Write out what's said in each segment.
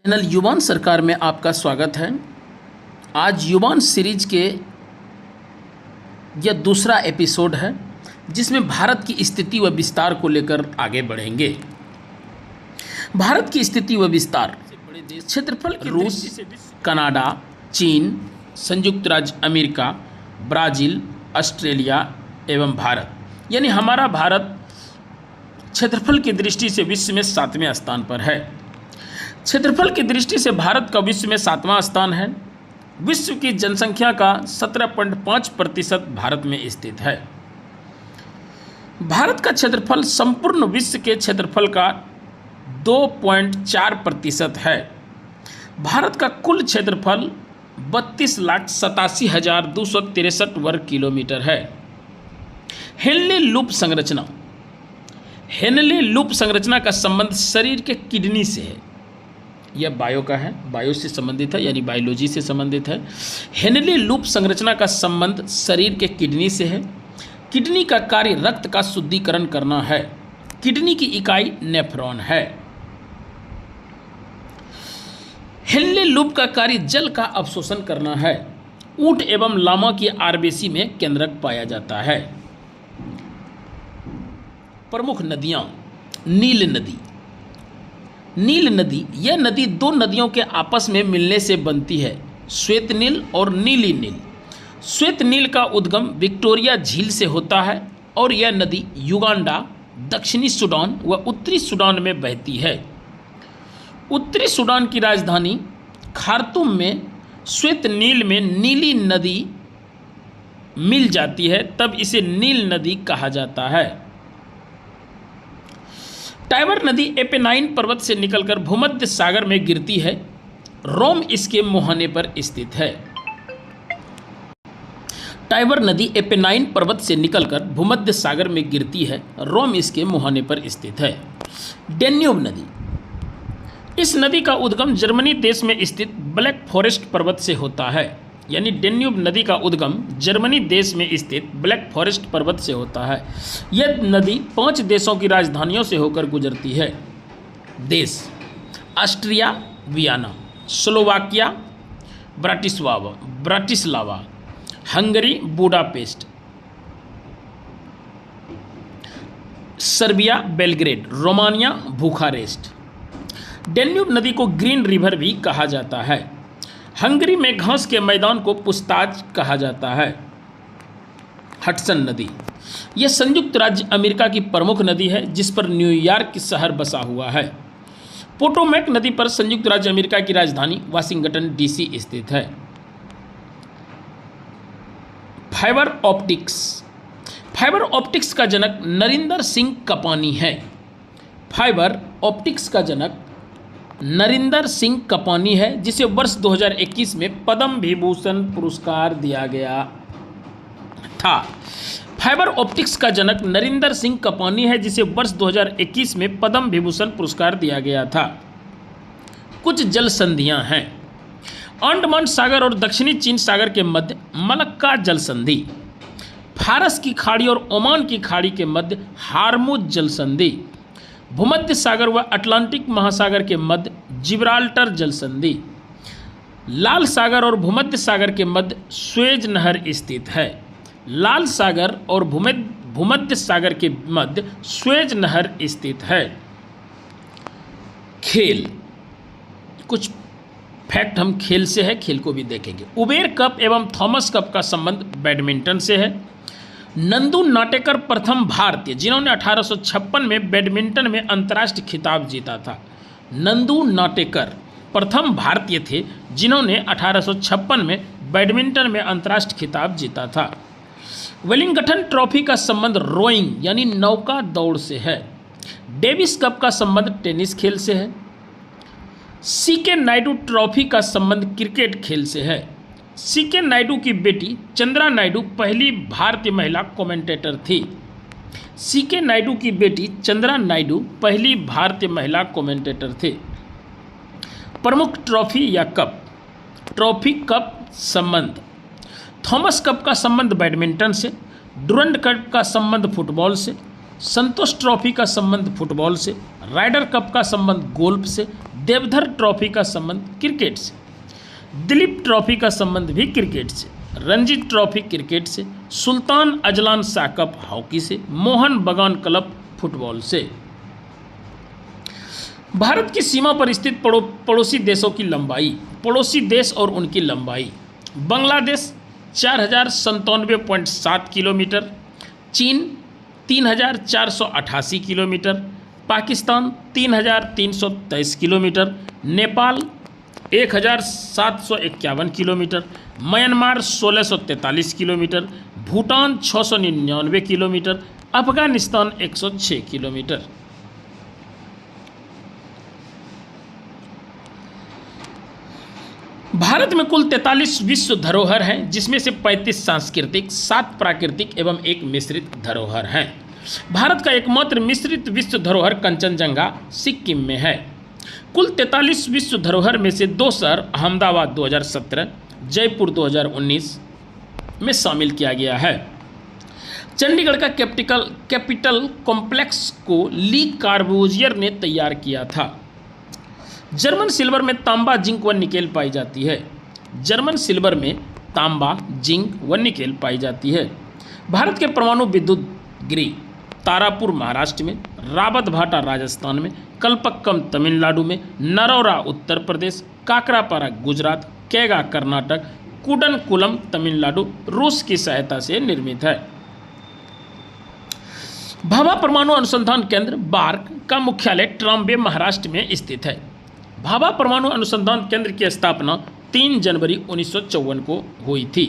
Channel युवान सरकार में आपका स्वागत है। आज युवान सीरीज के यह दूसरा एपिसोड है जिसमें भारत की स्थिति व विस्तार को लेकर आगे बढ़ेंगे। भारत की स्थिति व विस्तार क्षेत्रफल रूस, कनाडा, चीन, संयुक्त राज्य अमेरिका, ब्राज़ील, ऑस्ट्रेलिया एवं भारत, यानी हमारा भारत क्षेत्रफल की दृष्टि से विश्व में 7वें स्थान पर है। क्षेत्रफल की दृष्टि से भारत का विश्व में 7वां स्थान है। विश्व की जनसंख्या का 17.5% भारत में स्थित है। भारत का क्षेत्रफल संपूर्ण विश्व के क्षेत्रफल का 2.4% है। भारत का कुल क्षेत्रफल 32,87,263 वर्ग किलोमीटर है। हेनले लूप संरचना। हेनले लूप संरचना का संबंध शरीर के किडनी से है। यह बायो का है, बायो से संबंधित है, यानी बायोलॉजी से संबंधित है। हेनले लूप संरचना का संबंध शरीर के किडनी से है। किडनी का कार्य रक्त का शुद्धिकरण करना है। किडनी की इकाई नेफ्रॉन है। हेनले लूप का कार्य जल का अवशोषण करना है। ऊंट एवं लामा की आरबीसी में केंद्रक पाया जाता है। प्रमुख नदियां। नील नदी। नील नदी, यह नदी दो नदियों के आपस में मिलने से बनती है, श्वेत नील और नीली नील। श्वेत नील का उद्गम विक्टोरिया झील से होता है और यह नदी युगांडा, दक्षिणी सूडान व उत्तरी सूडान में बहती है। उत्तरी सूडान की राजधानी खार्तूम में श्वेत नील में नीली नदी मिल जाती है, तब इसे नील नदी कहा जाता है। टाइबर नदी एपेनाइन पर्वत से निकलकर भूमध्य सागर में गिरती है। रोम इसके मुहाने पर स्थित है। टाइबर नदी एपेनाइन पर्वत से निकलकर भूमध्य सागर में गिरती है। रोम इसके मुहाने पर स्थित है। डेन्यूब नदी। इस नदी का उद्गम जर्मनी देश में स्थित ब्लैक फॉरेस्ट पर्वत से होता है, यानी डेन्यूब नदी का उद्गम जर्मनी देश में स्थित ब्लैक फॉरेस्ट पर्वत से होता है। यह नदी 5 देशों की राजधानियों से होकर गुजरती है। देश: Austria Vienna, Slovakia Bratislava, Hungary Budapest, Serbia Belgrade, Romania Bucharest. Danube नदी को ग्रीन रिवर भी कहा जाता है। हंगरी में घास के मैदान को पुस्ताज कहा जाता है। हडसन नदी, यह संयुक्त राज्य अमेरिका की प्रमुख नदी है जिस पर न्यूयॉर्क शहर बसा हुआ है। पोटोमैक नदी पर संयुक्त राज्य अमेरिका की राजधानी वाशिंगटन डीसी स्थित है। Fibre optics. फाइबर ऑप्टिक्स का जनक नरिंदर सिंह कपानी है। फाइबर ऑप्टिक्स का जनक नरिंदर सिंह कपानी है, जिसे वर्ष 2021 में पद्म विभूषण पुरस्कार दिया गया था। फाइबर ऑप्टिक्स का जनक नरिंदर सिंह कपानी है, जिसे वर्ष 2021 में पद्म विभूषण पुरस्कार दिया गया था। कुछ जल संधियां हैं। अंडमान सागर और दक्षिणी चीन सागर के मध्य मलक्का जल संधि। फारस की खाड़ी और ओमान की खाड़ी के मध्य हार्मुज जल संधि। भूमध्य सागर व अटलांटिक महासागर के मध्य जिब्राल्टर जल संधि। लाल सागर और भूमध्य सागर के मध्य स्वेज नहर स्थित है। लाल सागर और भूमध्य सागर के मध्य स्वेज नहर स्थित है। खेल। कुछ फैक्ट हम खेल से है, खेल को भी देखेंगे। उबेर कप एवं थॉमस कप का संबंध बैडमिंटन से है। नंदू नाटेकर प्रथम भारतीय जिन्होंने 1856 में बैडमिंटन में अंतर्राष्ट्रीय खिताब जीता था। नंदू नाटेकर प्रथम भारतीय थे जिन्होंने 1856 में बैडमिंटन में अंतर्राष्ट्रीय खिताब जीता था। वेलिंगटन ट्रॉफी का संबंध रोइंग यानी नौका दौड़ से है। डेविस कप का संबंध टेनिस खेल से है। सीके नायडू ट्रॉफी का संबंध क्रिकेट खेल से है। सीके नायडू की बेटी चंद्रा नायडू पहली भारतीय महिला कमेंटेटर थी। सीके नायडू की बेटी चंद्रा नायडू पहली भारतीय महिला कमेंटेटर थे। प्रमुख ट्रॉफी या कप। ट्रॉफी कप संबंध। थॉमस कप का संबंध बैडमिंटन से। डुरंड कप का संबंध फुटबॉल से। संतोष ट्रॉफी का संबंध फुटबॉल से। राइडर कप का संबंध गोल्फ से। देवधर ट्रॉफी का संबंध क्रिकेट से, दिलीप ट्रॉफी का संबंध भी क्रिकेट से, रणजी ट्रॉफी क्रिकेट से, Sultan Azlan Shah cup hockey से, मोहन बगान क्लब फुटबॉल से। भारत की सीमा पर स्थित पड़ोसी देशों की लंबाई, पड़ोसी देश और उनकी लंबाई। बांग्लादेश 4097.7 किलोमीटर, चीन 3488 kilometre, Pakistan 3323 kilometre, Nepal 1751 kilometre, Myanmar 1643 kilometre, Bhutan 699 kilometre, Afghanistan 106 kilometre. Bharat में कुल 43 विश्व धरोहर हैं, जिसमें से 35 सांस्कृतिक, 7 प्राकृतिक एवं 1 मिश्रित धरोहर हैं। भारत का एकमात्र मिश्रित विश्व धरोहर कंचनजंगा सिक्किम में है। कुल 43 विश्व धरोहर में से 2 शहर अहमदाबाद 2017, जयपुर 2019 में शामिल किया गया है। चंडीगढ़ का कैपिटल कॉम्प्लेक्स को ली कार्बूजियर ने तैयार किया था। जर्मन सिल्वर में तांबा, जिंक व निकेल पाई जाती है। जर्मन सिल्वर में तांबा, जिंक व निकेल पाई जाती है। भारत के परमाणु विद्युत गृह तारापुर महाराष्ट्र में, रावत भाटा राजस्थान में, कल्पक्कम तमिलनाडु में, नरौरा उत्तर प्रदेश, काकरापारा गुजरात, कैगा कर्नाटक, कुडनकुलम तमिलनाडु रूस की सहायता से निर्मित है। भाभा परमाणु अनुसंधान केंद्र बार्क का मुख्यालय ट्राम्बे महाराष्ट्र में स्थित है। भाभा परमाणु अनुसंधान केंद्र की स्थापना 3 जनवरी 1954 को हुई थी।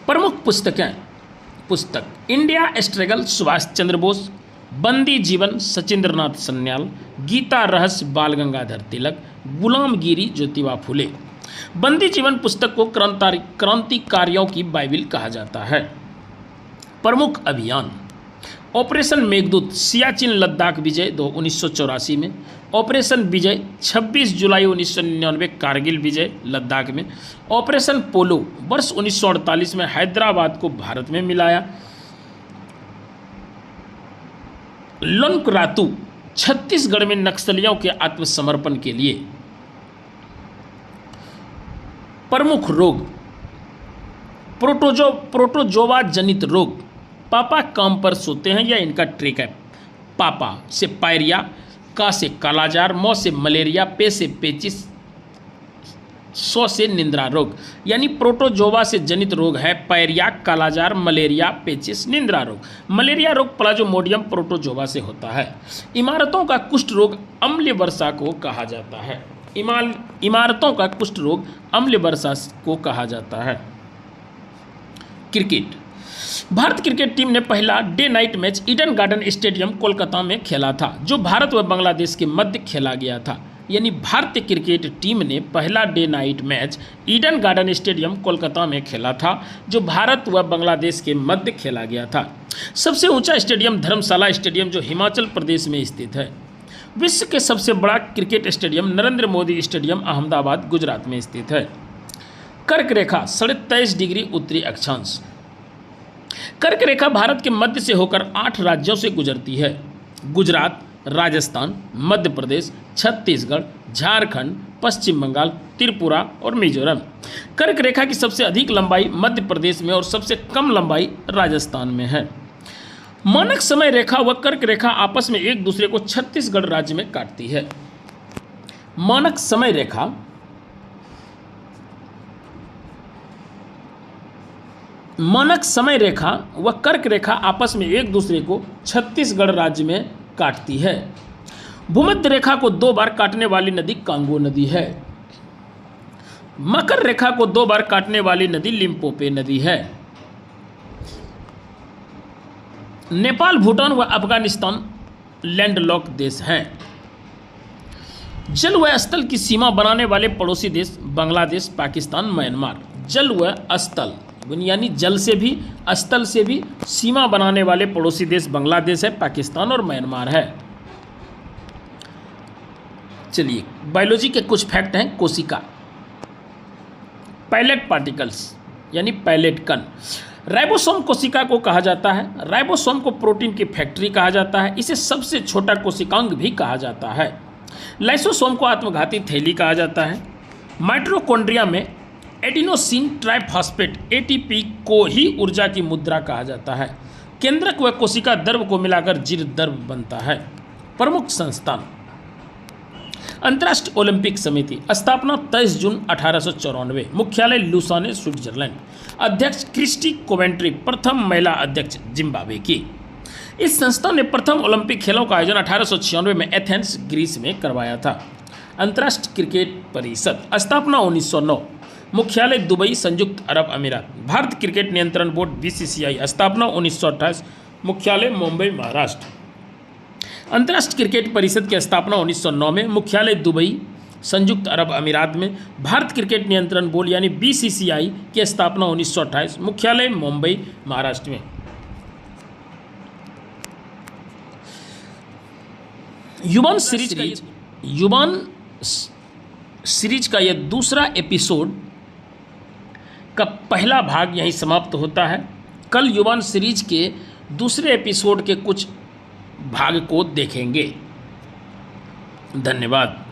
प्रमुख पुस्तक इंडिया स्ट्रगल सुभाष चंद्र बोस, बंदी जीवन सचिंद्रनाथ सन्याल, गीता रहस्य बाल गंगाधर तिलक, गुलामगिरी ज्योतिबा फुले। बंदी जीवन पुस्तक को क्रांतिकारियों की बाइबिल कहा जाता है। प्रमुख अभियान ऑपरेशन मेघदूत सियाचिन लद्दाख विजय 1984 में, ऑपरेशन विजय 26 जुलाई 1999 कारगिल विजय लद्दाख में, ऑपरेशन पोलो वर्ष 1948 में हैदराबाद को भारत में मिलाया, लोनकरातु छत्तीसगढ़ में नक्सलियों के आत्मसमर्पण के लिए। प्रमुख रोग प्रोटोजोवा जनित रोग। पापा काम पर सोते हैं या इनका ट्रिक है। पापा से पायरिया, का से कालाजार, मौ से मलेरिया, पे से पेचिस, सौ से निंद्रा रोग। यानी प्रोटोजोवा से जनित रोग है पायरिया, कालाजार, मलेरिया, पेचिस, निंद्रा रोग। मलेरिया रोग प्लाज्मोडियम प्रोटोजोवा से होता है। इमारतों का कुष्ठ रोग अम्ल वर्षा को कहा जाता है। इमारतों का कुष्ठ रोग अम्ल वर्षा को कहा जाता है। क्रिकेट। भारत क्रिकेट टीम ने पहला day night match Eden garden stadium Kolkata में खेला था, जो भारत व बांग्लादेश के मध्य खेला गया था। यानी भारतीय क्रिकेट टीम ने पहला day night match Eden garden stadium Kolkata में खेला था, जो भारत व बांग्लादेश के मध्य खेला गया था। सबसे ऊंचा स्टेडियम धर्मशाला स्टेडियम, जो हिमाचल प्रदेश में स्थित है। विश्व के सबसे बड़ा cricket stadium Narendra Modi stadium Ahmedabad Gujarat में स्थित है। कर्क रेखा 23.5 डिग्री उत्तरी अक्षांश। कर्क रेखा भारत के मध्य से होकर 8 राज्यों से गुजरती है। गुजरात, राजस्थान, मध्य प्रदेश, छत्तीसगढ़, झारखंड, पश्चिम बंगाल, त्रिपुरा और मिजोरम। कर्क रेखा की सबसे अधिक लंबाई मध्य प्रदेश में और सबसे कम लंबाई राजस्थान में है। मानक समय रेखा व कर्क रेखा आपस में एक दूसरे को छत्तीसगढ़ राज्य में काटती है। मानक समय रेखा व कर्क रेखा आपस में एक दूसरे को छत्तीसगढ़ राज्य में काटती है। भूमध्य रेखा को 2 बार काटने वाली नदी कांगो नदी है। मकर रेखा को 2 बार काटने वाली नदी लिम्पोपो नदी है। नेपाल, भूटान व अफगानिस्तान लैंडलॉक देश हैं। जल व स्थल की सीमा बनाने वाले पड़ोसी देश बांग्लादेश, पाकिस्तान, म्यांमार। जल व स्थल यानी जल से भी स्थल से भी सीमा बनाने वाले पड़ोसी देश बांग्लादेश है, पाकिस्तान और म्यांमार है। चलिए, बायोलॉजी के कुछ फैक्ट हैं। कोशिका, पैलेट पार्टिकल्स यानी पैलेट कण। राइबोसोम कोशिका को कहा जाता है। राइबोसोम को प्रोटीन की फैक्ट्री कहा जाता है। इसे सबसे छोटा कोशिकांग भी कहा जाता है। लाइसोसोम को आत्मघाती थैली कहा जाता है। माइटोकॉन्ड्रिया में एडिनोसिन ट्राइफॉस्फेट एटीपी को ही ऊर्जा की मुद्रा कहा जाता है। केंद्रक व कोशिका द्रव को मिलाकर जीर द्रव बनता है। प्रमुख संस्थान अंतर्राष्ट्रीय ओलंपिक समिति, स्थापना 23 जून 1894, मुख्यालय लुसाने स्विट्जरलैंड, अध्यक्ष क्रिस्टी कोवेंट्री, प्रथम महिला अध्यक्ष जिम्बाब्वे की। इस संस्था ने प्रथम ओलंपिक खेलों का आयोजन 1896 में एथेंस ग्रीस में करवाया था। अंतर्राष्ट्रीय क्रिकेट परिषद, स्थापना 1909, मुख्यालय दुबई संयुक्त अरब अमीरात। भारत क्रिकेट नियंत्रण बोर्ड बीसीसीआई, स्थापना 1928, मुख्यालय मुंबई महाराष्ट्र। अंतर्राष्ट्रीय क्रिकेट परिषद की स्थापना 1909 में, मुख्यालय दुबई संयुक्त अरब अमीरात में। भारत क्रिकेट नियंत्रण बोर्ड यानी बीसीसीआई की स्थापना 1928, मुख्यालय मुंबई महाराष्ट्र में। युवान सीरीज का यह दूसरा एपिसोड का पहला भाग यहीं समाप्त होता है। कल युवान सीरीज के दूसरे एपिसोड के कुछ भाग को देखेंगे। धन्यवाद।